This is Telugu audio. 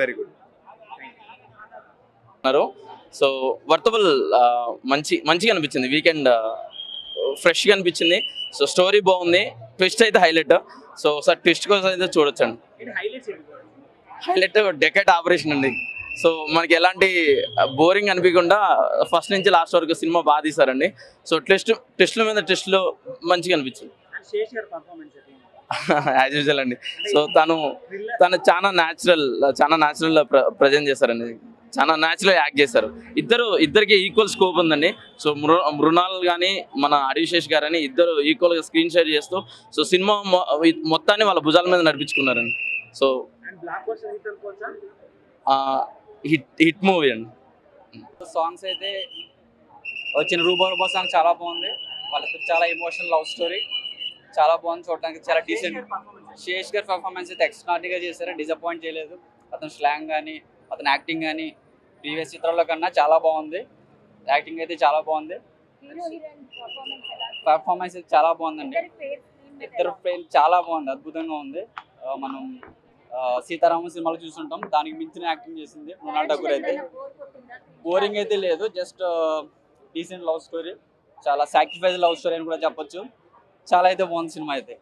Very good. ఉన్నారు. సో వర్తబుల్, మంచిగా అనిపించింది. వీకెండ్ ఫ్రెష్గా అనిపించింది. సో స్టోరీ బాగుంది, ట్విస్ట్ అయితే హైలైట్. సో ఒకసారి ట్విస్ట్ కోసం అయితే చూడొచ్చండి. హైలైట్ డెకెట్ ఆపరేషన్ అండి. సో మనకి ఎలాంటి బోరింగ్ అనిపించకుండా ఫస్ట్ నుంచి లాస్ట్ వరకు సినిమా బాగా తీశారండి. సో ట్విస్ట్ల మీద ట్విస్ట్లు మంచిగా అనిపించింది. యాజ్ యూజువల్ అండి. సో తను చాలా న్యాచురల్ ప్రజెంట్ చేశారండి. చాలా న్యాచురల్ యాక్ట్ చేశారు. ఇద్దరికి ఈక్వల్ స్కోప్ ఉందండి. సో మృణాల్ కానీ మన అడివిశేష్ గారు అని ఇద్దరు ఈక్వల్గా స్క్రీన్ షేర్ చేస్తూ సో సినిమా మొత్తాన్ని వాళ్ళ భుజాల మీద నడిపించుకున్నారండి. సో హిట్ మూవీ అండి. సాంగ్స్ అయితే వచ్చిన రూబో రూబో సాంగ్ చాలా బాగుంది. వాళ్ళిద్దరు చాలా ఎమోషనల్ లవ్ స్టోరీ, చాలా బాగుంది. చూడడానికి చాలా డీసెంట్. శేష్ గారి పర్ఫార్మెన్స్ అయితే ఎక్స్ట్రాడినరీగా చేశారు. డిసప్పాయింట్ చేయలేదు. అతని స్లాంగ్ కానీ అతని యాక్టింగ్ కానీ ప్రీవియస్ చిత్రాల్లో కన్నా చాలా బాగుంది. యాక్టింగ్ అయితే చాలా బాగుంది. పర్ఫార్మెన్స్ అయితే చాలా బాగుందండి. ఇద్దరు ఫ్రేమ్ చాలా బాగుంది, అద్భుతంగా ఉంది. మనం సీతారామ సినిమాలో చూస్తుంటాం, దానికి మించిన యాక్టింగ్ చేసింది మృణాల్ ఠాకూర్. అయితే బోరింగ్ అయితే లేదు, జస్ట్ డీసెంట్ లవ్ స్టోరీ, చాలా సాక్రిఫైస్ లవ్ స్టోరీ అని కూడా చెప్పొచ్చు. చాలా అయితే బాగుంది సినిమా అయితే.